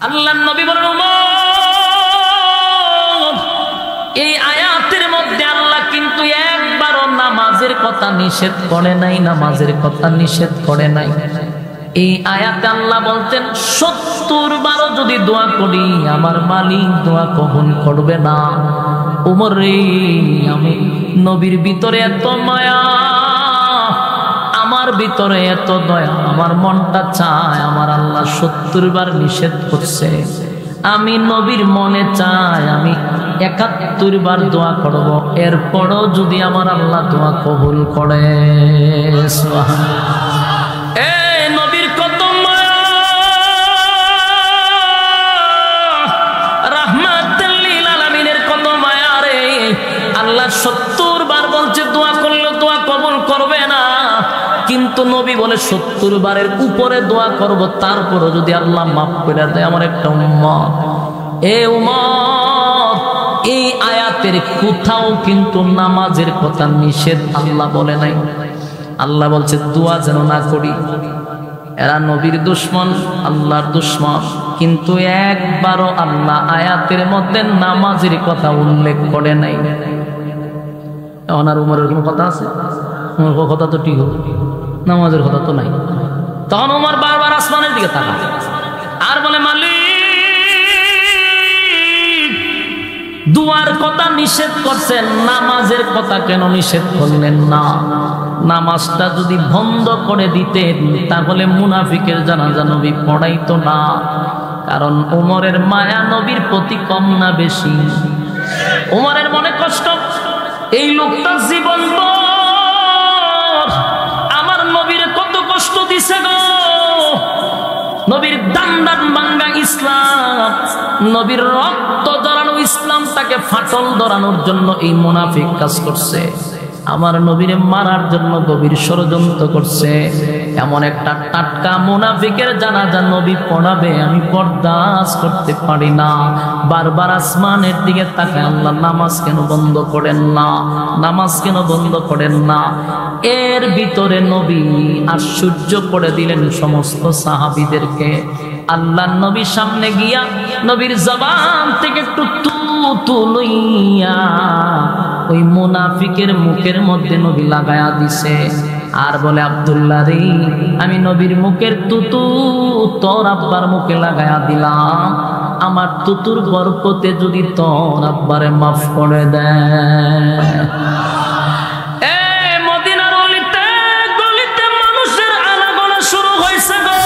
আল্লাহর নবী বলেন উমর, এই আয়াতের মধ্যে আল্লাহ কিন্তু একবারও নামাজের কথা নিষেধ করে নাই, নামাজের কথা নিষেধ করে নাই। এই আয়াতে আল্লাহ বলতেন 70 বারও যদি দোয়া করি আমার মালিক দোয়া কবুল করবে না। উমর রে, আমি নবীর ভিতরে এত মায়া, আমার ভিতরে এত দয়া, আমার মনটা চায় আমার আল্লাহ 70 বার নিষেধ করছে, আমি নবীর মনে চাই আমি 71 বার দোয়া করব, এরপরও যদি আমার আল্লাহ দোয়া কবুল করে। নবীর কত মায়া, রাহমাতুল লিল আলামিনের কত মায়া রে। আল্লাহ 70 বার বলছে দোয়া করলে দোয়া কবুল করবে না, কিন্তু নবী বলে 70 বারের উপরে দোয়া করব, তারপরও যদি আল্লাহ মাফ করে দেয় আমার একটা উম্মত। এ উম্মত, এই আয়াতের কোথাও কিন্তু নামাজের কথা নিষেধ আল্লাহ বলে নাই। আল্লাহ বলছে দোয়া যেন না করি। এরা নবীর দুশমন, আল্লাহর দুশমন, কিন্তু একবারও আল্লাহ আয়াতের মধ্যে নামাজের কথা উল্লেখ করে নাই। ওনার উমরের কোনো কথা আছে? উমর কথা তো ঠিক হবে, নামাজের কথা তো নাই। তখন উমর বারবার আসমানের দিকে তাকায় আর বলে মালিক, দুয়ার কথা নিষেধ করছেন, নামাজের কথা কেন নিষেধ করলেন না? নামাজটা যদি বন্ধ করে দিতেন তাহলে মুনাফিকের জানাজা নবী পড়াইতো না। কারণ উমরের মায়া নবীর প্রতি কম না বেশি? উমরের মনে কষ্ট, এই লোকটা জীবন আমার নবীর কত কষ্ট দিছে গো। নবীর দান্দান ভাঙ্গা ইসলাম, নবীর রক্ত ধরানো ইসলামটাকে ফাটল ধরানোর জন্য এই মুনাফিক কাজ করছে। আমার নবীরে মারার জন্য গভীর ষড়যন্ত্র করছে। এমন একটা টাটকা মুনাফিকের জানাজা নবী পড়াবে আমি বরদাস্ত করতে পারি না। বারবার আসমানের দিকে তাকায় আল্লাহ নামাজ কেন বন্ধ করেন না, নামাজ কেন বন্ধ করেন না? এর ভিতরে নবী আশ্চর্য করে দিলেন সমস্ত সাহাবীদেরকে। আল্লাহ নবীর সামনে গিয়া নবীর জবান থেকে একটু তু লইয়া ওই মুনাফিকের মুখের মধ্যে নবী লাগায়া দিছে আর বলে আব্দুল্লাহ রে, আমি নবীর মুখের তুতু তোর আব্বার মুখে লাগায়া দিলাম, আমার তুতুর বরকতে যদি তোর আব্বারে মাফ করে দেয়। মদিনার অলিতে গলিতে মানুষের আনাগোনা শুরু হয়েছে গো।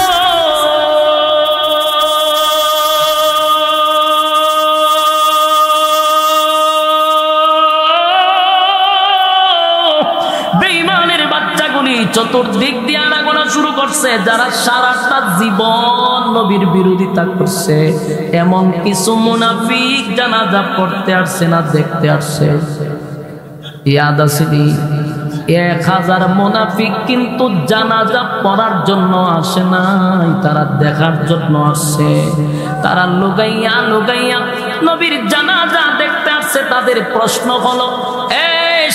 চতুর্দিক দিয়ে আনাগোনা শুরু করছে, যারা সারাটা জীবন নবীর বিরোধিতা করছে। এমন কিছু মুনাফিক জানাজা পড়তে আসছে না, দেখতে আসছে। ইয়াদ আছে 1000 মুনাফিক কিন্তু জানাজা পড়ার জন্য আসে নাই, তারা দেখার জন্য আসছে। তারা লুগাইয়া লুগাইয়া নবীর জানাজা দেখতে আসছে। তাদের প্রশ্ন হলো,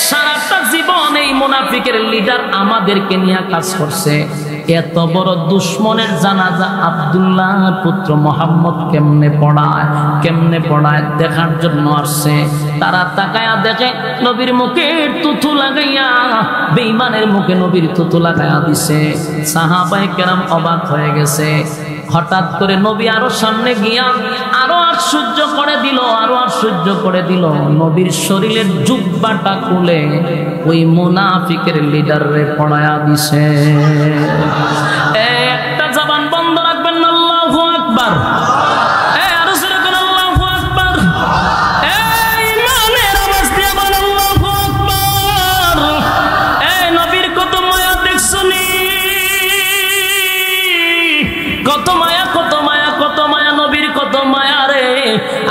সারাটা জীবন এই মুনাফিকের লিডার আমাদেরকে নিয়ে কাজ করছে, এত বড় দুশ্মনের জানাজা আব্দুল্লাহ পুত্র মুহাম্মদ কেমনে পড়ায় দেখার জন্য আসছে। তারা তাকায়া দেখে নবীর মুখে তুতু লাগাইয়া বেঈমানের মুখে নবীর তুতু লাগাইয়া দিছে। সাহাবায়ে কেরাম অবাক হয়ে গেছে। হঠাৎ করে নবী আরো সামনে গিয়া আরো আশ্চর্য করে দিল, নবীর শরীরের জুব্বাটা খুলে ওই মুনাফিকের লিডারে পড়ায়া দিছে। একটা জবান বন্ধ রাখবেন না, আল্লাহু আকবার। আরো জোরে বলেন আল্লাহু আকবার। ইমানের আওয়াজ দিয়ে বলেন আল্লাহু আকবার। নবীর কত মায়া দেখছনি, কত মায়া, কত মায়া, কত মায়া, নবীর কত মায়া রে।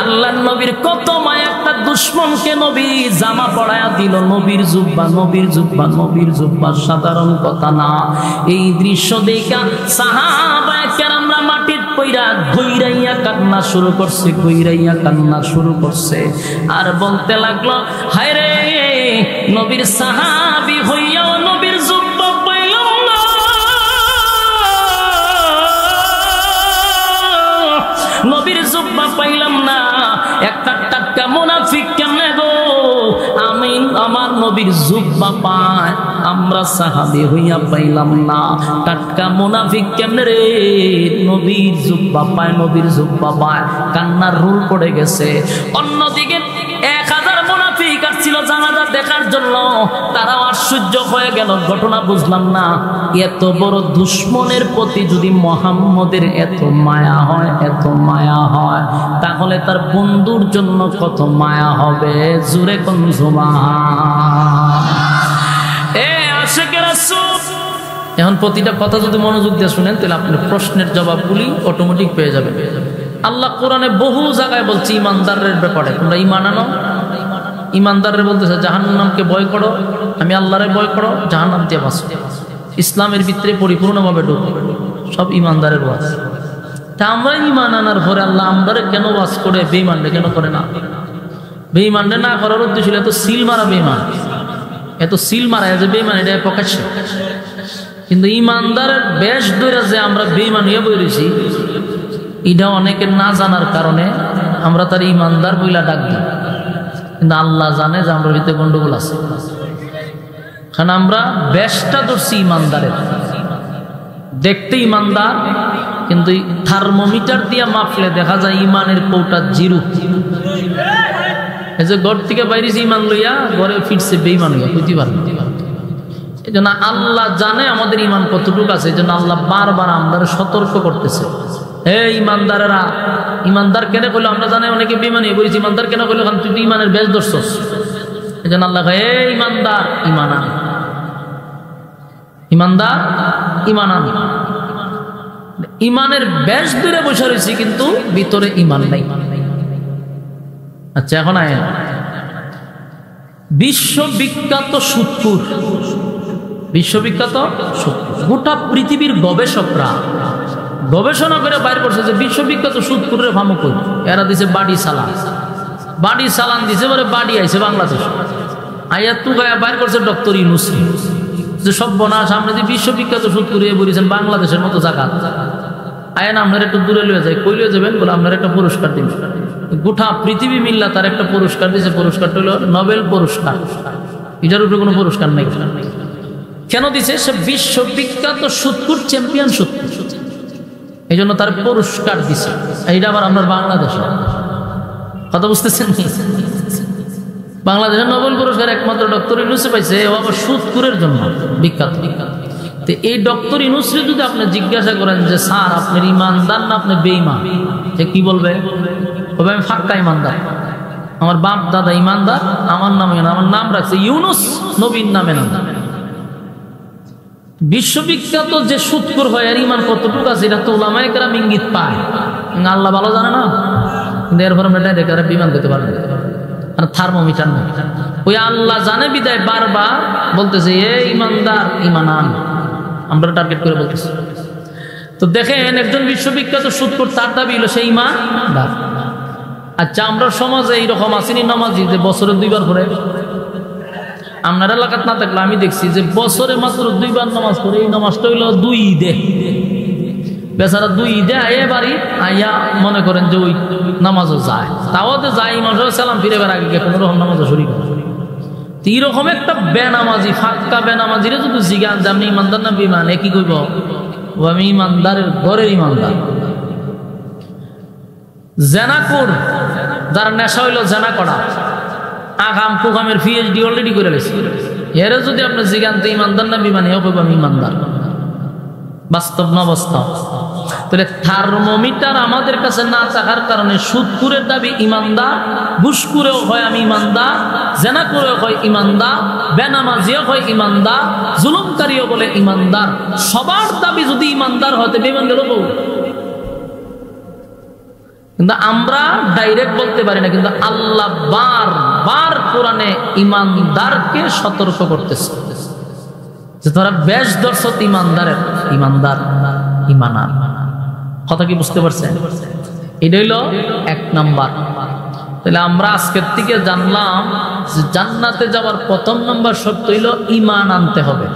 আল্লাহর নবীর কত মায়া, একটা দুশমনকে নবী জামা পড়ায়া দিল, নবীর জুব্বা, নবীর জুব্বা, নবীর জুব্বা, সাধারণ কথা না। এই দৃশ্য দেখা সাহাবায়ে কেরামরা মাটির পইরা গইরাইয়া কান্না শুরু করছে, আর বলতে লাগলো, হায় রে, নবীর সাহাবী হইয়াও নবীর জুব্বা পাইলাম না। নবীর জুব্বা পাইলাম না। একটা টাটকা মুনাফিক কেমনে গো আমি আমার নবীর জুব্বা পায়, আমরা সাহাবী হইয়া পাইলাম না। টাটকা মুনাফিক কেমনে রে নবীর জুব্বা পায়, নবীর জুব্বা পায়। কান্নার রুল পড়ে গেছে। অন্যদিকে 1000 মুনাফিক আসছিল জানাজা দেখার জন্য, তারাও আশ্চর্য হয়ে গেল। ঘটনা বুঝলাম না, এত বড় দুশ্মনের প্রতি যদি মুহাম্মদের এত মায়া হয়, এত মায়া হয়, তাহলে তার বন্ধুর জন্য কত মায়া হবে। জোরে কোন সুবহান। এ আশিকে রাসূল, এখন প্রতিটা কথা যদি মনোযোগ দিয়ে শুনেন তাহলে আপনি প্রশ্নের জবাবগুলি অটোমেটিক পেয়ে যাবেন। আল্লাহ কোরআনে বহু জায়গায় বলছে ইমানদারের ব্যাপারে, তোমরা ঈমান আনো। ইমানদারের বলতেছে জাহান্নামকে ভয় করো, আমি আল্লাহরে ভয় করো, জাহান্নাম দিয়ে বাঁচো, ইসলামের ভিতরে পরিপূর্ণভাবে ঢুকো। সব ইমানদারের ওয়াজ। তা আমরা ঈমান আনার পরে আল্লাহ আমরারে কেন ওয়াজ করে বেঈমানরে কেন করে না? বেঈমানরে না করার উদ্দেশ্য এত সিল মারা বেঈমান, এত সিল মারা যে বেঈমান, এটা প্রকাশ্য। কিন্তু ইমানদারের বেশ ধরে যে আমরা বেঈমান হয়ে বইরেছি, এটা অনেকের না জানার কারণে আমরা তার ইমানদার বইলা ডাক দিই। কিন্তু আল্লাহ জানে যে আমরা ভিতরে গন্ডগোল আছে, কারণ আমরা বেশটা ধরছি ইমানদারের। দেখতে ইমানদার, কিন্তু থার্মোমিটার দিয়া মাপলে দেখা যায় ইমানের কৌটা 0। এই যে ঘর থেকে বাইরেছি ইমান লইয়া, ঘরে ফিরছে বেঈমান হইয়া, বুঝতে পারবেন। এই জন্য আল্লাহ জানে আমাদের ইমান কতটুকু আছে। এই জন্য আল্লাহ বারবার আমরা সতর্ক করতেছে, হে ইমানদারেরা। ইমানদার কেন করলো আমরা জানি, অনেকে বেঈমান হয়ে বলেছি। ইমানদার কেন করলো? কারণ তুই ইমানের বেশ ধরছস। এই জন্য আল্লাহ হে ইমানদার ঈমান আন, ইমানদার ঈমান আন। ইমানের বেশ ধরে বসে রয়েছি কিন্তু ভিতরে ঈমান নাই। আচ্ছা, এখন আয় বিশ্ববিখ্যাত সুদখোর, বিশ্ববিখ্যাত সুদখোর। গোটা পৃথিবীর গবেষকরা গবেষণা করে বাইর করছে যে বিশ্ববিখ্যাত সুদখোরের ফামু কই। এরা দিছে বাড়ি চালান, বাড়ি চালান দিছে, বলে বাড়ি আইছে বাংলাদেশ। আইয়া তু গায়া বাইর করছে ডক্টর ইউনূস, যে সব বনা সামনে যে বিশ্ববিখ্যাত সুদখোর হয়ে বলেছেন বাংলাদেশের মতো জায়গা। আয়া না আপনার একটু দূরে লয়ে যায়। কই লয়ে যাবেন? বলে আপনার একটা পুরস্কার দিন। গোটা পৃথিবী মিল্লা তার একটা পুরস্কার দিয়েছে। পুরস্কারটা হলো নোবেল পুরস্কার। এটার উপরে কোনো পুরস্কার নেই। কেন দিছে? সে বিশ্ববিখ্যাত সুদখোর, চ্যাম্পিয়ন সুদখোর, এই জন্য তার পুরস্কার দিছে। এইটা আবার আপনার বাংলাদেশে, কথা বুঝতেছেন? বাংলাদেশের নোবেল পুরস্কার একমাত্র ডক্টর ইউনূস পাইছে, ও আবার সুদখোরের জন্য বিখ্যাত। তো এই ডক্টর ইউনূসকে যদি আপনি জিজ্ঞাসা করেন যে স্যার আপনার ইমানদার না আপনি বেঈমান, সে কি বলবে? তবে আমি ফাক্কা ইমানদার, আমার বাপ দাদা ইমানদার, আমার নাম রাখছে ইউনূস, নবীর নামে নাম। বিশ্ববিখ্যাত যে সুদখোর হয় আর ইমান কতটুকু আছে এটা তো উলামায়ে কেরাম ইঙ্গিত পায়। আল্লাহ ভালো জানে না, কিন্তু এরপর আমরা ডাইরেক্ট আর বিমান করতে পারবো না, আর থার্মোমিটার নেই। ওই আল্লাহ জানে বিদায় বারবার বলতেছে এ ইমানদার ঈমান আন, আমরা টার্গেট করে বলতেছি। তো দেখেন একজন বিশ্ববিখ্যাত সুদখোর, তার দাবি হলো সেই ঈমানদার। আচ্ছা, আমরা সমাজে এইরকম আসেনি নামাজি যে বছরে 2 বার পড়ে? আপনার এলাকাত না থাকলে আমি দেখছি যে বছরে মাত্র 2 বার নামাজ পড়ে। এই নামাজটা হইল 2 ঈদে। বেচারা 2 ঈদে আয়ে বাড়ি আইয়া মনে করেন যে ওই নামাজও যায়, তাওয়াতে যায়, ইমাম সাহেব সালাম ফিরে বের আগে কোনো রকম নামাজও শরীর। এইরকম একটা বেনামাজি, ফাক্কা বেনামাজিরে যদি জিজ্ঞান যে আপনি ইমানদার না বেঈমান, কি কইব? ও আমি ইমানদারের ঘরের ইমানদার। জেনাকুর, যার নেশা হইল জেনা করা, আগাম কুকামের পিএইচডি অলরেডি করে লেছে, এর যদি আপনি জিজ্ঞান ইমানদার না বেঈমান, এও কইব আমি ইমানদার। বাস্তব না বাস্তব? তাহলে থার্মোমিটার আমাদের কাছে না থাকার কারণে সুদখোরের দাবি ইমানদার, ঘুষখোরেও হয় আমি ইমানদার, জেনাখোরেও হয় ইমানদার, বেনামাজিও হয় ইমানদার, জুলুমকারীও বলে ইমানদার। সবার দাবি যদি ইমানদার হতে বেঈমান গেল বউ। কিন্তু আমরা ডাইরেক্ট বলতে পারি না, কিন্তু আল্লাহ বারবার কোরআনে ইমানদারকে সতর্ক করতেছে যে তোরা বেশ দর্শক ইমানদারের, ইমানদার ঈমান। কথা কি বুঝতে পারছেন? এটা হইল 1 নাম্বার। তাহলে আমরা আজকের থেকে জানলাম যে জান্নাতে যাওয়ার 1ম নাম্বার শর্ত হইল ঈমান আনতে হবে।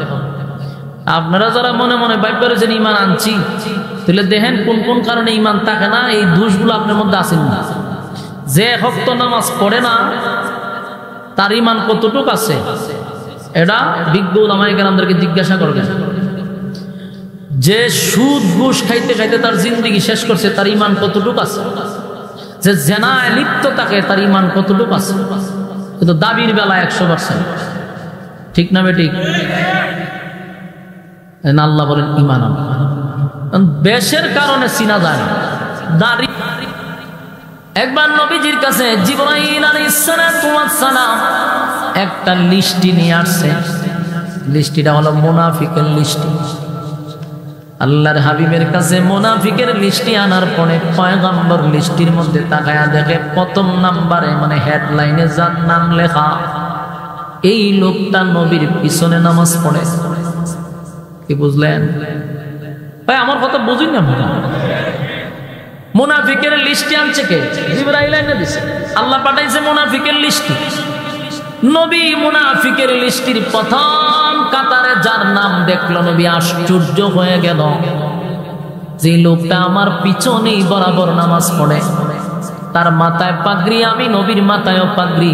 আপনারা যারা মনে মনে ভাব করেছেন ইমান আনছি, তাহলে দেখেন কোন কোন কারণে ইমান থাকে না, এই দোষগুলো আপনার মধ্যে আসেন না। যে ভক্ত নামাজ পড়ে না তার ইমান কতটুক আছে, এটা বিজ্ঞ উলামায়ে কেরামদেরকে জিজ্ঞাসা করবেন। যে সুদ ঘুষ খাইতে খাইতে তার জিন্দেগি শেষ করছে, তার ইমান কতটুক আছে? যে জেনায় লিপ্ত থাকে, তার ইমান কতটুক আছে? কিন্তু দাবির বেলা 100%, ঠিক না বেঠিক? আল্লাহ বলেন ইমান বেশের কারণে চিনা যায় না। দাড়ি একবার নবীজির কাছে জিবরাইল আলাইহিস সালাম একটা লিস্টি নিয়ে আসছে। লিস্টিটা হলো মুনাফিকের লিস্টি। আল্লাহর হাবিবের কাছে মুনাফিকের লিস্টি আনার পরে পয়গম্বর লিস্টির মধ্যে তাকায়া দেখে প্রথম নাম্বারে মানে হেডলাইনে যার নাম লেখা, এই লোকটা নবীর পিছনে নামাজ পড়ে। কি বুঝলেন ভাই? আমার কথা বুঝুন না। মুনাফিকের লিস্টি আনছে কে? জিবরাইল এনে দিছে। আল্লাহ পাঠাইছে মুনাফিকের লিস্টি। নবী মুনাফিকের লিস্টির প্রথম কাতারে যার নাম দেখলো, নবী আশ্চর্য হয়ে গেল। যে লোকটা আমার পিছনেই বরাবর নামাজ পড়ে, তার মাথায় পাগড়ি, আমি নবীর মাথায়ও পাগড়ি,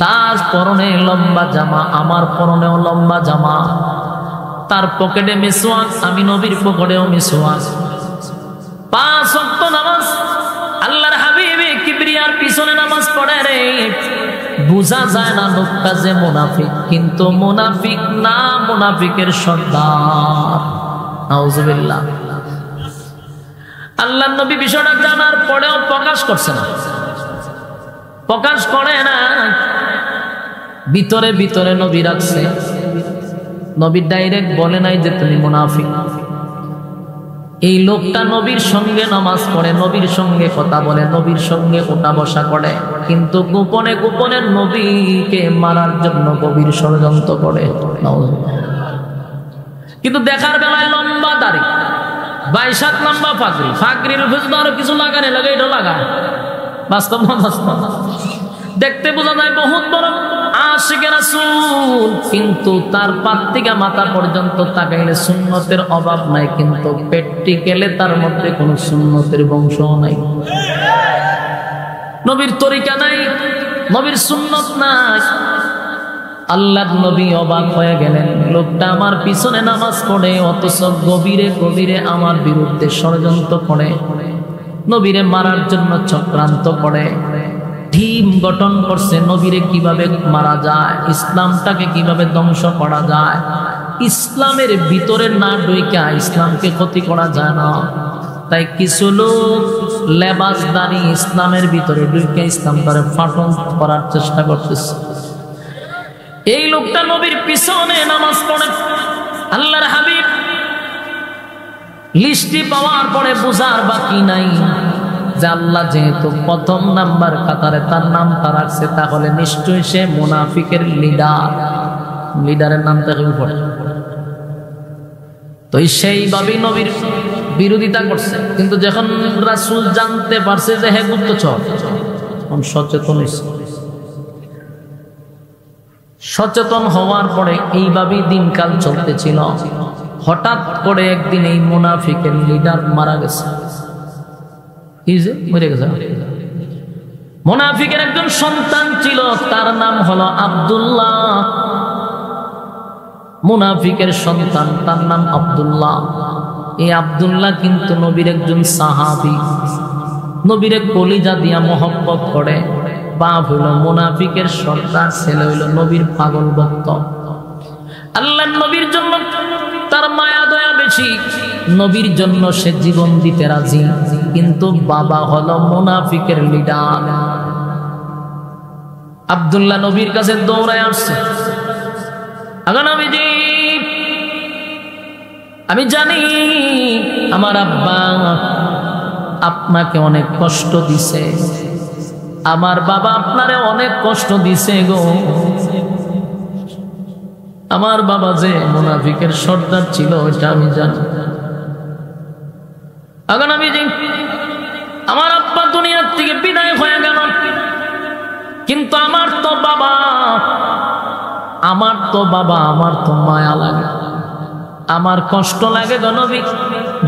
তার পরনে লম্বা জামা, আমার পরনেও লম্বা জামা, তার পকেটে মিসওয়াক, আমি নবীর পকেটেও মিসওয়াক, 5 ওয়াক্ত নামাজ। আল্লাহর হাবিবে কিবরিয়ার পিছনে নামাজ পড়ে রে। বুঝা যায় না লোকটা যে মুনাফিক, কিন্তু মুনাফিক না, মুনাফিকের সর্দার। নাউজুবিল্লাহ। আল্লাহর নবী বিষয়টা জানার পরেও প্রকাশ করছে না, প্রকাশ করে না, ভিতরে ভিতরে নবী রাখছে। নবী ডাইরেক্ট বলে নাই যে তুমি মুনাফিক। এই লোকটা নবীর সঙ্গে নামাজ পড়ে, নবীর সঙ্গে কথা বলে, নবীর সঙ্গে ওঠা বসা করে, কিন্তু গোপনে গোপনে নবীকে মারার জন্য গভীর ষড়যন্ত্র করে। কিন্তু দেখার বেলায় লম্বা দাড়ি, 22 হাত লম্বা পাগড়ি, পাগড়ির উপরে আরো কিছু লাগানে লাগে, এটা লাগায়। বাস্তব না বাস্তব? দেখতে বোঝা যায় বহুত বড় আশিকে রাসূল, কিন্তু তার পাত থেকে মাথা পর্যন্ত তাকাইলে সুন্নতের অভাব নাই, কিন্তু প্র্যাকটিক্যালে তার মধ্যে কোনো সুন্নতের বংশ নাই, নবীর তরিকা নাই, নবীর সুন্নত নাই। আল্লাহর নবী অবাক হয়ে গেলেন, লোকটা আমার পিছনে নামাজ পড়ে, অথচ গভীরে গভীরে আমার বিরুদ্ধে ষড়যন্ত্র করে, নবীরে মারার জন্য চক্রান্ত করে, টিম গঠন করছে নবীরে কিভাবে মারা যায়, ইসলামটাকে কিভাবে ধ্বংস করা যায়, ইসলামের ভিতরে না ঢুইকা ইসলামকে ক্ষতি করা যায় না। তাই কিছু লোক লেবাসদারি ইসলামের ভিতরে ঢুইকা ইসলামটারে ফাটন করার চেষ্টা করতেছে। এই লোকটা নবীর পিছনে নামাজ পড়ে। আল্লাহর হাবিব লিস্টি পাওয়ার পরে বুঝার বাকি নাই যে আল্লাহ যেহেতু প্রথম নাম্বার কাতারে তার নামটা রাখছে, তাহলে নিশ্চয়ই সে মুনাফিকের লিডার, লিডারের নামটা পড়ে। তো সেইভাবেই নবীর বিরোধিতা করছে। কিন্তু যখন রাসূল জানতে পারছে যে হে গুপ্তচর, তখন সচেতন হয়েছে। সচেতন হওয়ার পরে এইভাবেই দিনকাল চলতেছিল। হঠাৎ করে একদিন এই মুনাফিকের লিডার মারা গেছে। মরে গেছে। মুনাফিকের একজন সন্তান ছিল, তার নাম হলো আব্দুল্লাহ। মুনাফিকের সন্তান, তার নাম আব্দুল্লাহ। এই আব্দুল্লাহ কিন্তু নবীর একজন সাহাবী, নবীর কলিজা দিয়া মহব্বত করে। বাপ হইল মুনাফিকের সর্দার, ছেলে হইল নবীর পাগল ভক্ত। আল্লাহর নবীর জন্য তার মায়া দয়া বেশি, নবীর জন্য সে জীবন দিতে রাজি, কিন্তু বাবা হলো মুনাফিকের লিডার। আব্দুল্লাহ নবীর কাছে দৌড়ায় আসছে, আগা নবীজি, আমি জানি আমার আব্বা আপনাকে অনেক কষ্ট দিছে, আমার বাবা আপনারে অনেক কষ্ট দিছে গো। আমার বাবা যে মুনাফিকের সর্দার ছিল ওইটা আমি জানি। আগে নবীজি, আমার আব্বা দুনিয়ার থেকে বিদায় হয়ে গেল, কিন্তু আমার তো বাবা, আমার তো মায়া লাগে। আমার কষ্ট লাগে গো নবী,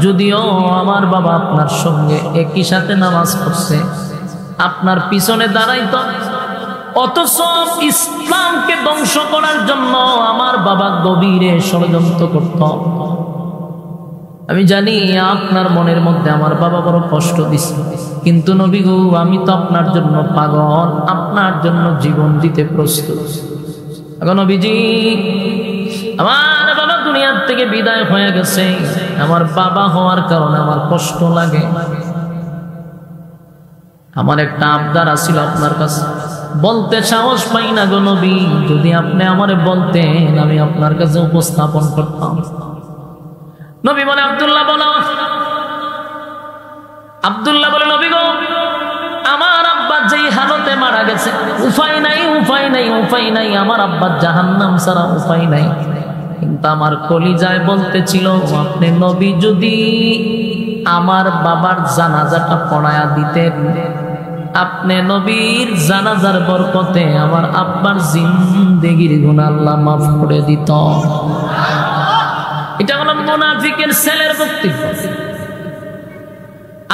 যদিও আমার বাবা আপনার সঙ্গে একই সাথে নামাজ পড়ছে, আপনার পিছনে দাঁড়াইতো, অথচ ইসলামকে ধ্বংস করার জন্য আমার বাবা গভীরে ষড়যন্ত্র করত। আমি জানি আপনার মনের মধ্যে আমার বাবা বড় কষ্ট দিছে, কিন্তু নবী গো আমি তো আপনার জন্য পাগল, আপনার জন্য জীবন দিতে প্রস্তুত। এখন নবীজি আমার বাবা দুনিয়ার থেকে বিদায় হয়ে গেছে, আমার বাবা হওয়ার কারণে আমার কষ্ট লাগে। আমার একটা আবদার আছিল আপনার কাছে, বলতে সাহস পাই না গো নবী, যদি আপনি আমারে বলতেন আমি আপনার কাছে উপস্থাপন করতাম। নবী বলে আব্দুল্লাহ বলো। আব্দুল্লাহ বলে নবী গো আমার আব্বা যেই হালতে মারা গেছে, উপায় নাই উপায় নাই উপায় নাই, আমার আব্বা জাহান্নাম ছাড়া উপায় নাই। কিন্তু আমার কলিজায় বলতেছিল আপনি নবী যদি আমার বাবার জানাজাটা পড়ায়া দিতেন, আপনি নবীর জানাজার বরকতে আমার আব্বার জিন্দেগির গুনাহ আল্লাহ মাফ করে দিত। এটা হলো মুনাফিকের ছেলের বক্তব্য।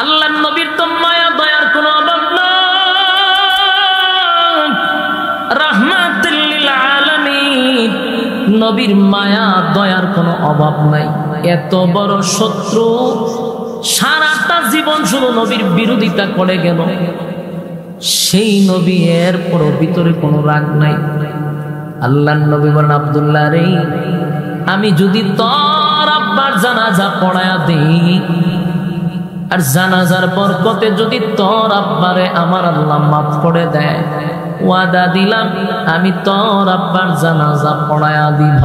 আল্লাহর নবীর তো মায়া দয়ার কোনো অভাব নাই, রাহমাতুল লিল আলামিন, নবীর মায়া দয়ার কোনো অভাব নাই। এত বড় শত্রু সারাটা জীবন শুধু নবীর বিরোধিতা করে গেল, সেই নবী এর পর ভিতরে কোনো রাগ নাই। আল্লাহর নবী বলেন আব্দুল্লাহ রে, আমি যদি তোর আব্বার জানাজা পড়ায়া দেই আর জানাজার বরকতে যদি তোর আব্বারে আমার আল্লাহ মাফ করে দেয়, ওয়াদা দিলাম আমি তোর আব্বার জানাজা পড়ায়া দিব।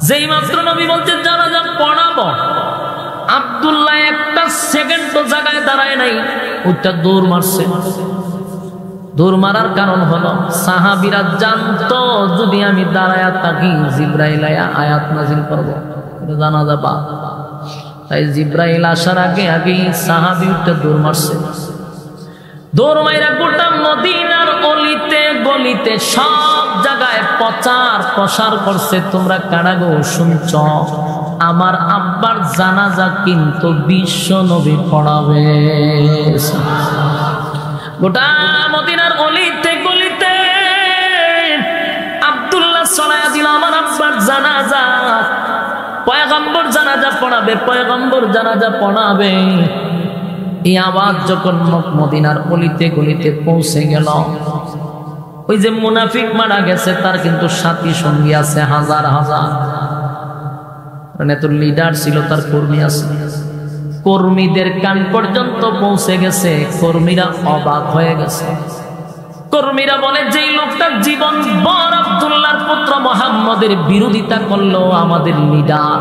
যেই মাত্র নবী বলতে জানাজা পড়াবো, আব্দুল্লাহ একটা সেকেন্ড জায়গায় দাঁড়ায় নাই, ওটা দৌড় মারছে। দৌড় মারার কারণ হলো সাহাবীরা জানতো যদি আমি দাঁড়ায়া থাকি জিবরাইল আয়াত নাজিল করবো, জানাজা পা। তাই জিবরাইল আসার আগে আগে সাহাবী উঠে দৌড় মারছে। দৌড় মাইরা গোটা মদিনার অলিতে গলিতে সব জায়গায় প্রচার প্রসার করছে, তোমরা কারা গো শুনছ আমার আব্বার জানাজা কিন্তু বিশ্ব নবী পড়াবে। গোটা মদিনার অলিতে গলিতে আব্দুল্লাহ ছড়ায়া দিল আমার আব্বার জানাজা, পয়গম্বর জানাজা পড়াবে, পয়গম্বর জানাজা পড়াবে। এই আওয়াজ যখন মদিনার অলিতে গলিতে পৌঁছে গেল, ওই যে মুনাফিক মারা গেছে তার কিন্তু সাথী সঙ্গী আছে হাজার হাজার, মানে তোর লিডার ছিল, তার কর্মী আছে। কর্মীদের কান পর্যন্ত পৌঁছে গেছে, কর্মীরা অবাক হয়ে গেছে। কর্মীরা বলে যেই লোকটা জীবন ভর আব্দুল্লাহর পুত্র মুহাম্মদের বিরোধিতা করলো, আমাদের লিডার,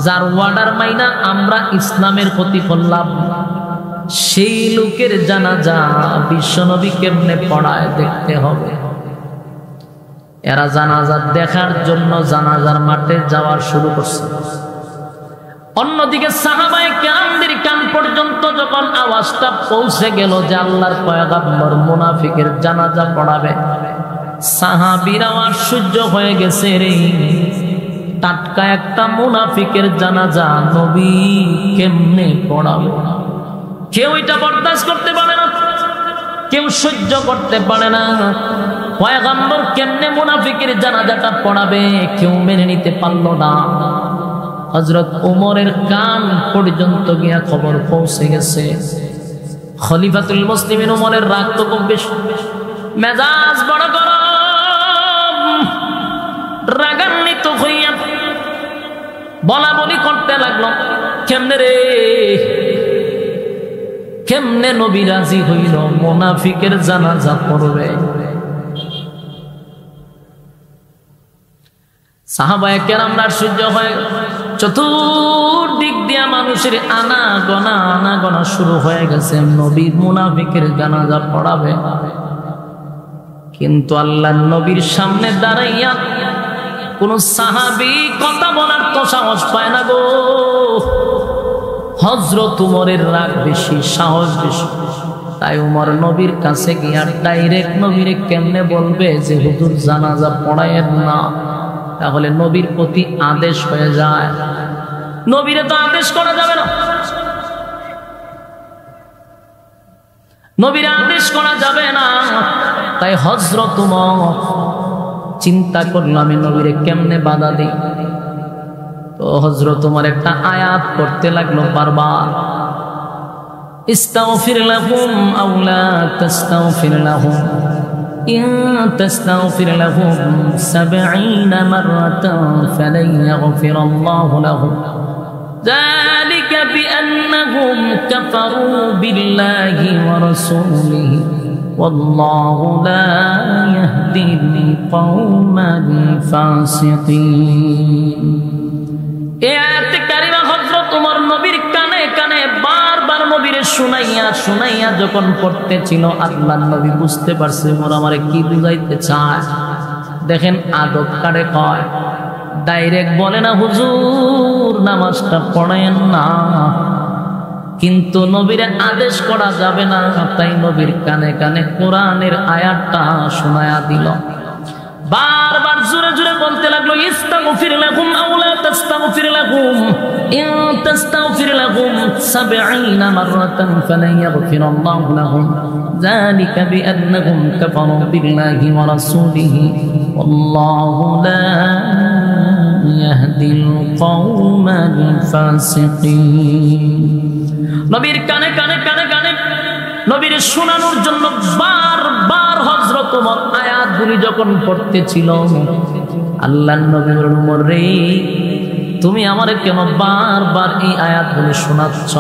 যার ওয়ার্ডার মাইনা আমরা ইসলামের ক্ষতি করলাম, সেই লোকের জানাজা বিশ্বনবী কেমনে পড়ায় দেখতে হবে। এরা জানাজা দেখার জন্য জানাজার মাঠে যাওয়ার শুরু করছে। অন্যদিকে সাহাবায়ে কেরামদের কান পর্যন্ত যখন আওয়াজটা পৌঁছে গেল যে আল্লাহর পয়গম্বর মুনাফিকের জানাজা পড়াবে, সাহাবীরা আশ্চর্য হয়ে গেছে, রে টাটকা একটা মুনাফিকের জানাজা নবী কেমনে পড়াবে। কেউ এটা বরদাস্ত করতে পারে না, কেউ সহ্য করতে পারে না। পয়গম্বর কেমনে মুনাফিকের জানাজাটা পড়াবে কেউ মেনে নিতে পারল না। হযরত ওমরের কান পর্যন্ত গিয়া খবর পৌঁছে গেছে। খলিফাতুল মুসলিমিন ওমরের রাগ তো খুব বেশি, মেজাজ বড় গরম, রাগান্বিত হইয়া বলা বলি করতে লাগলো, কেমনে রে, কেমনে নবী রাজি হইল মুনাফিকের জানাজা পড়বে। সাহাবায়ে কেরামরা আশ্চর্য হয়ে, চতুর্দিক দিয়া মানুষের আনা গনা শুরু হয়ে গেছে, নবী মুনাফিকের জানাজা পড়াবে। কিন্তু আল্লাহর নবীর সামনে দাঁড়াইয়া কোন সাহাবী কথা বলার তো সাহস পায় না গো। হযরত উমরের রাগ বেশি, সাহস বেশি, তাই উমর নবীর কাছে গিয়া ডাইরেক্ট নবীরে কেমনে বলবে যে হুজুর জানাজা পড়ায়েন না, তাহলে নবীর প্রতি আদেশ হয়ে যায়। নবীরে তো আদেশ করা যাবে না, নবীরে আদেশ করা যাবে না। তাই হযরত ওমর চিন্তা করলো আমি নবীরে কেমনে বাধা দিই। তো হযরত ওমর একটা আয়াত করতে লাগলো বারবার, ইস্তাগফির লাহুম আও লা তাস্তাগফির লাহুম ইন তাস্তাগফির লাহুম 70 মাররাতান ফালান ইয়াগফিরাল্লাহু লাহুম যালিকা বিআন্নাহুম কাফারু বিল্লাহি ওয়া রাসূলিহি ওয়াল্লাহু লা ইয়াহদিল কওমাল ফাসিকিন। এই আয়াতে কারিমা হযরত ওমর নবীর কানে কানে বারবার নবীরে শুনাইয়া শুনাইয়া যখন পড়তেছিল, আল্লাহর নবী বুঝতে পারছে ওমর আমারে কি বুঝাইতে চায়। দেখেন আদব কারে কয়, ডাইরেক্ট বলে না হুজুর নামাজটা পড়েন না, কিন্তু নবীরে আদেশ করা যাবে না, তাই নবীর কানে কানে কোরআনের আয়াতটা শোনায়া দিল। বারবার জোরে জোরে বলতে লাগলো, ইস্তাগফির লাহুম আও লা তাস্তাগফির লাহুম ইন তাস্তাগফির লাহুম 70 মাররাতান ফালান ইয়াগফিরাল্লাহু লাহুম যালিকা বিআন্নাহুম কাফারু বিল্লাহি ওয়া রাসূলিহি ওয়াল্লাহু লা ইয়াহদিল কওমাল ফাসিকিন। নবীর কানে কানে কানে কানে নবীর শোনানোর জন্য বারবার হযরত ওমর আয়াতগুলি যখন পড়তেছিল, আল্লাহর নবী বলেন ওমর রে তুমি আমারে কেন বারবার এই আয়াতগুলি শোনাচ্ছ?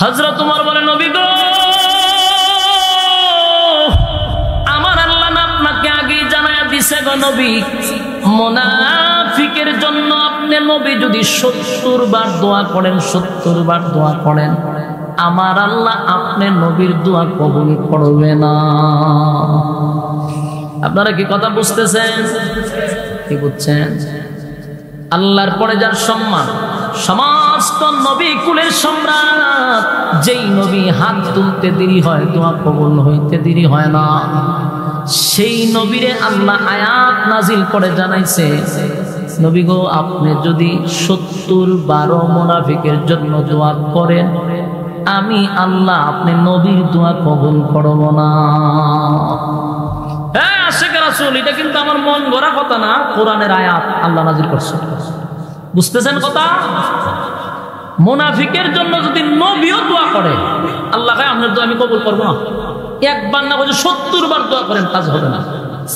হযরত ওমর বলেন নবী গো আমার আল্লাহ না আপনাকে আগেই জানায়া দিছে গো নবী, মুনাফিকের জন্য আপনি নবী যদি 70 বার দোয়া করেন, 70 বার দোয়া করেন, আমার আল্লাহ আপনি নবীর দোয়া কবুল করবে না। আপনারা কি কথা বুঝতেছেন? কি বুঝছেন? আল্লাহর পরে যার সম্মান, সমস্ত নবী কুলের সম্রাট, যেই নবী হাত তুলতে দেরি হয় দোয়া কবুল হইতে দেরি হয় না, সেই নবীরে আল্লাহ আয়াত নাজিল করে জানাইছে নবী গো আপনি যদি 70 বার মুনাফিকের জন্য দোয়া করেন, আমি আল্লাহ আপনি নবীর দোয়া কবুল করব না। হ্যাঁ আশিক রাসূল, এটা কিন্তু আমার মন গড়া কথা না, কোরআনের আয়াত আল্লাহ নাজিল করছে। বুঝতেছেন কথা? মুনাফিকের জন্য যদি নবীও দোয়া করে, আল্লাহ কয় আপনার দোয়া আমি কবুল করব না। একবার না বলে 70 বার দোয়া করেন, কাজ হবে না।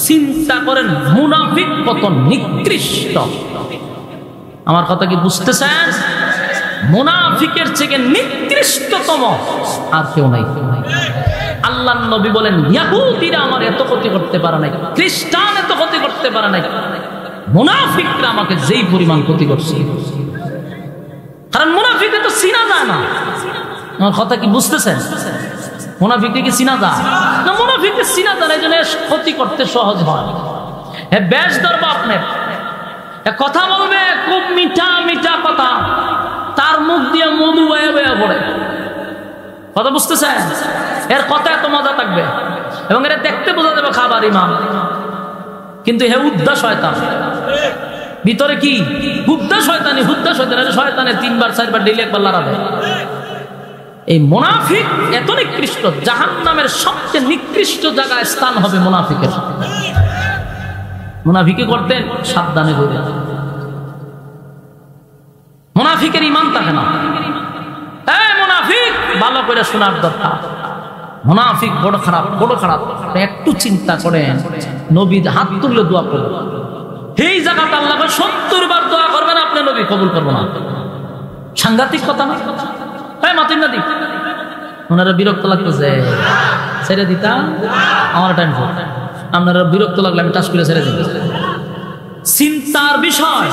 চিন্তা করেন মুনাফিক কত নিকৃষ্ট। আমার কথা কি বুঝতেছেন? মুনাফিকের থেকে নিকৃষ্টতম আর কেউ নাই। আল্লাহর নবী বলেন ইহুদিরা আমার এত ক্ষতি করতে পারে নাই, খ্রিস্টান এত ক্ষতি করতে পারে নাই, মুনাফিকরা আমাকে যেই পরিমাণ ক্ষতি করছে। কারণ মুনাফিককে তো চিনা যায় না। আমার কথা কি বুঝতেছেন? মুনাফিককে কি চিনা যায় না? মুনাফিককে চিনা যায় না, এই জন্য ক্ষতি করতে সহজ হয়। হ্যাঁ বেশ ধরবো আপনার কথা বলবে খুব মিঠা মিঠা কথা, তার মুখ দিয়ে মধু বয়ে বয়ে পড়ে। কথা বুঝতেছেন? এর কথা এত মজা থাকবে এবং এটা দেখতে বোঝা যাবে খাবার ইমাম, কিন্তু হে উদ্দা শয়তান। ভিতরে কি হুদ্দা শয়তানি, হুদ্দা শয়তান। শয়তানে 3 বার 4 বার ডেইলি একবার লড়া দেয়। এই মুনাফিক এত নিকৃষ্ট, জাহান্নামের সবচেয়ে নিকৃষ্ট জায়গায় স্থান হবে মুনাফিকের। মুনাফিকি করতেন সাবধানে করে, মুনাফিকের ঈমান থাকে না। এই মুনাফিক ভালো করে শোনার দরকার। মুনাফিক বড় খারাপ, বড় খারাপ। একটু চিন্তা করেন, নবী হাত তুললে দোয়া করবেন, এই জায়গাটা আল্লাহ 70 বার দোয়া করবেন, আপনি নবী কবুল করবো না। সাংঘাতিক কথা না? হ্যাঁ মাতিন না দিক, ওনারা বিরক্ত লাগতেছে, ছেড়ে দিতাম আমার টাইম। আপনারা বিরক্ত লাগলে আমি টাচ করে ছেড়ে দিই। চিন্তার বিষয়,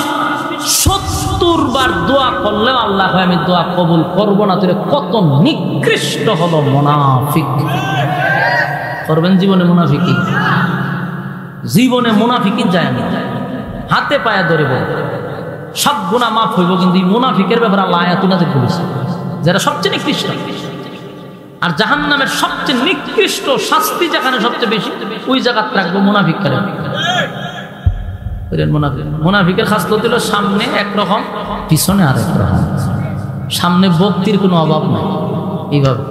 70 বার দোয়া করলেও আল্লাহ আমি দোয়া কবুল করবো না। তুই কত নিকৃষ্ট হলো মুনাফিক। করবেন জীবনে মুনাফিকি? জীবনে মুনাফিকি যায় না, হাতে পায়ে ধরব, সব গুনাহ মাফ হইব। কিন্তু মুনাফিকের ব্যাপারে আল্লাহ আয়াত নাযিল করেছে, যারা সবচেয়ে নিকৃষ্ট। আর জাহান্নামের সবচেয়ে নিকৃষ্ট শাস্তি যেখানে সবচেয়ে বেশি, ওই জায়গা রাখবো মুনাফিক করে। মুনাফিকের খাসলত হলো সামনে একরকম, পিছনে আরেক রকম। সামনে ভক্তির কোনো অভাব নাই, এইভাবে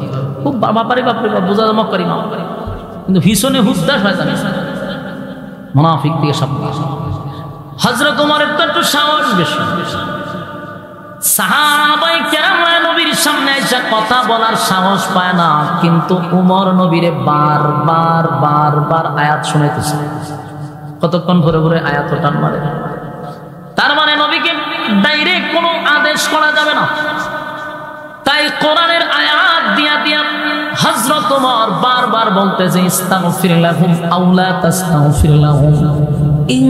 খুব বাপারে বাপরে বোঝা জমা করি মা, কিন্তু পিছনে হুদ্দাস হয় জানি মুনাফিক থেকে সব। হযরত ওমরের তো একটু সাহস বেশি। সাহাবায়ে কেরামরা নবীর সামনে এসে কথা বলার সাহস পায় না, কিন্তু ওমর নবীরে বারবার বারবার আয়াত শুনাইতেছে। কতক্ষণ ভরে ভরে আয়াত টান মারে। তার মানে নবীকে ডাইরেক্ট কোনো আদেশ করা যাবে না, তাই কোরআনের আয়াত দিয়া দিয়া হযরত ওমর বারবার বলতেছে ইস্তাগফির লাহুম আও লা তাস্তাগফির লাহুম ইন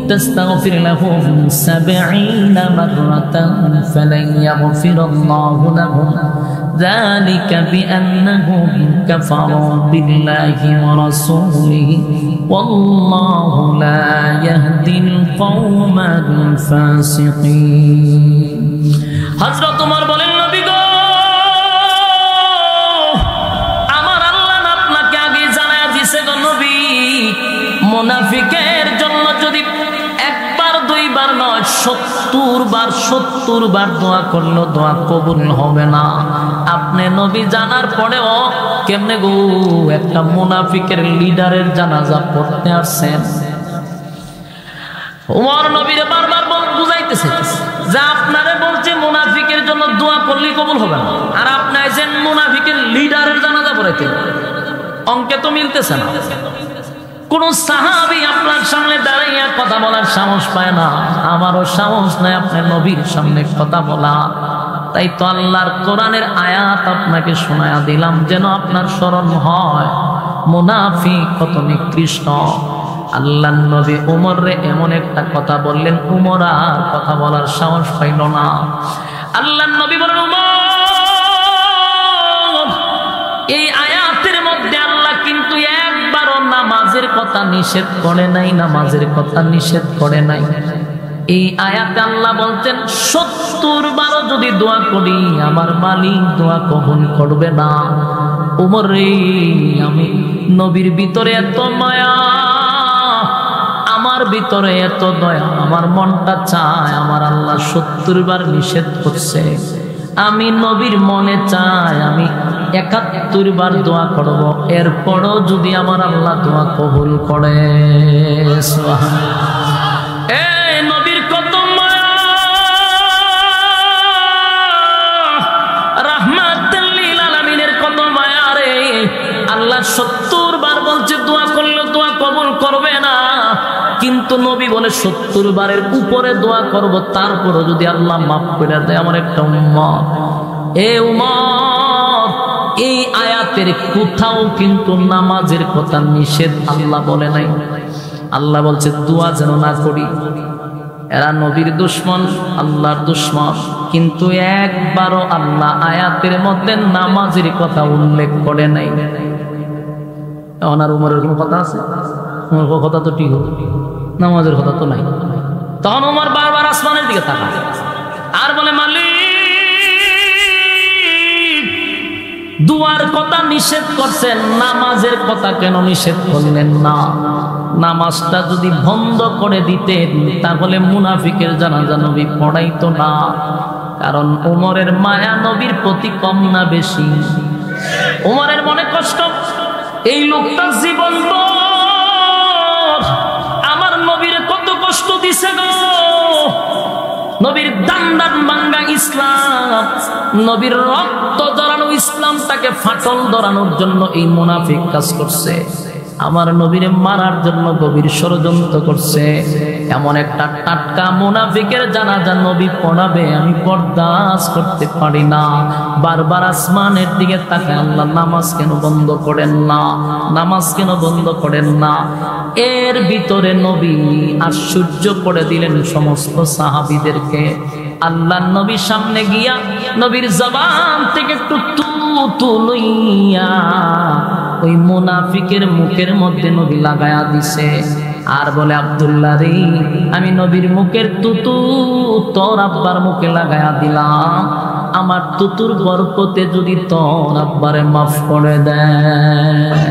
তাস্তাগফির লাহুম ৭০ মাররাতান ফালান ইয়াগফিরাল্লাহু লাহুম যালিকা বিআন্নাহুম কাফারু বিল্লাহি ওয়া রাসূলিহি ওয়াল্লাহু লা ইয়াহদিল কওমাল ফাসিকিন। হযরত ওমর বলেন, নবী গো, মুনাফিকের জন্য যদি একবার দুইবার নয় ৭০ বার দোয়া করলেও দোয়া কবুল হবে না। আপনি নবী জানার পরেও কেমনে গো একটা মুনাফিকের লিডারের জানাজা পড়তে আসছেন? ওমর নবীরে বারবার বুঝাইতেছে যে আপনারে বলছে মুনাফিকের জন্য দোয়া করলেই কবুল হবে না, আর আপনি আইছেন মুনাফিকের লিডারের জানাজা পড়াইতে, অঙ্কে তো মিলতেছে না। কোন সাহাবী আপনার সামনে দাঁড়াইয়া কথা বলার সাহস পায় না, আমারও সাহস নাই আপনার নবীর সামনে কথা বলা। তাই তো আল্লাহর কোরআনের আয়াত আপনাকে শোনায়া দিলাম, যেন আপনার স্মরণ হয় মুনাফিক কত নিকৃষ্ট। আল্লাহর নবী উমরে এমন একটা কথা বললেন, উমর আর কথা বলার সাহস পাইল না। আল্লাহর নবী বলেন, উমর, এই আয়াতের মধ্যে আল্লাহ কিন্তু একবারও নামাজের কথা নিষেধ করে নাই, নামাজের কথা নিষেধ করে নাই। এই আয়াতে আল্লাহ বলতেন ৭০ বারও যদি দোয়া করি আমার মালিক দোয়া কবুল করবে না। ওমর রে, আমি নবীর ভিতরে এত মায়া, আমার ভিতরে এত দয়া, আমার মনটা চায় আমার আল্লাহ ৭০ বার নিষেধ করছে, আমি নবীর মনে চাই আমি ৭১ বার দোয়া করব, এরপরও যদি আমার আল্লাহ দোয়া কবুল করে। নবীর কত মায়া, রাহমাতুল লিল আলামিনের কত মায়া রে। আল্লাহ ৭০ বার বলছে দোয়া করলে দোয়া কবুল করবে না, কিন্তু নবী বলে ৭০ বারের উপরে দোয়া করব, তারপরও যদি আল্লাহ মাফ করে দেয় আমার একটা উম্মত। এ উমর, এই আয়াতের কোথাও কিন্তু নামাজের কথা নিষেধ আল্লাহ বলে নাই। আল্লাহ বলছে দোয়া যেন না করি। এরা নবীর দুশমন, আল্লাহর দুশমন, কিন্তু একবারও আল্লাহ আয়াতের মধ্যে নামাজের কথা উল্লেখ করে নাই। ওনার উমরের কোনো কথা আছে? উমর কথা তো ঠিক হবে, নামাজের কথা তো নাই। তখন উমর বারবার আসমানের দিকে তাকায় আর বলে, মালিক, দুয়ার কথা নিষেধ করছেন, নামাজের কথা কেন নিষেধ করলেন না? নামাজটা যদি বন্ধ করে দিতেন তাহলে মুনাফিকের জানাজা নবী পড়াইতো না। কারণ উমরের মায়া নবীর প্রতি কম না বেশি? উমরের মনে কষ্ট, এই লোকটা জীবন আমার নবীর কত কষ্ট দিছে গো। নবীর দান্দান ভাঙ্গা ইসলাম, নবীর রক্ত ধরানো ইসলাম, তাকে ফাটল ধরানোর জন্য এই মুনাফিক কাজ করছে। আমার নবীরে মারার জন্য গভীর ষড়যন্ত্র করছে। এমন একটা টাটকা মুনাফিকের জানাজা নবী পড়াবে, আমি বরদাস্ত করতে পারি না। বারবার আসমানের দিকে তাকায়, আল্লাহ নামাজ কেন বন্ধ করেন না, নামাজ কেন বন্ধ করেন না? এর ভিতরে নবী আশ্চর্য করে দিলেন সমস্ত সাহাবীদেরকে। আল্লাহ নবীর সামনে গিয়া নবীর জবান থেকে একটু তু লইয়া ওই মুনাফিকের মুখের মধ্যে নবী লাগায়া দিছে, আর বলে, আব্দুল্লাহ রে, আমি নবীর মুখের তুতু তোর আব্বার মুখে লাগায়া দিলাম, আমার তুতুর বরকতে যদি তোর আব্বারে মাফ করে দেয়।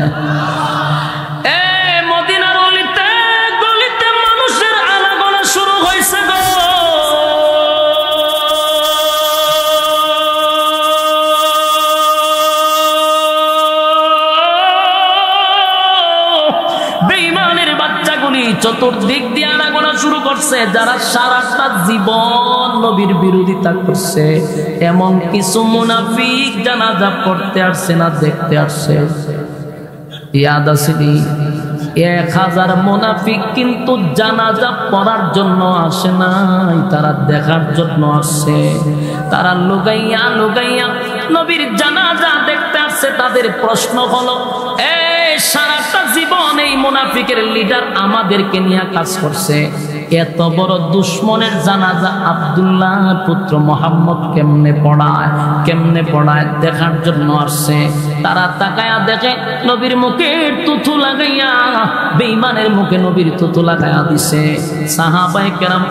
চতুর্দিক দিয়ে আনাগোনা শুরু করছে, যারা সারাটা জীবন নবীর বিরোধিতা করছে। এমন কিছু মুনাফিক জানাজা পড়তে আসছে না, দেখতে আসছে। ইয়াদ আসেনি? 1000 মুনাফিক কিন্তু জানাজা পড়ার জন্য আসে নাই, তারা দেখার জন্য আসছে। তারা লুকাইয়া লুকাইয়া নবীর জানাজা দেখতে আসছে। তাদের প্রশ্ন হলো, সারাটা জীবন এই মুনাফিকের লিডার আমাদেরকে নিয়ে কাজ করছে, এত বড় দুশ্মনের জানাজা আব্দুল্লাহ পুত্র মুহাম্মদ কেমনে পড়ায় দেখার জন্য আসছে। তারা তাকায়া দেখে নবীর মুখে তুতু লাগাইয়া, বেঈমানের মুখে নবীর তুতু লাগাইয়া দিছে। সাহাবায়ে কেরাম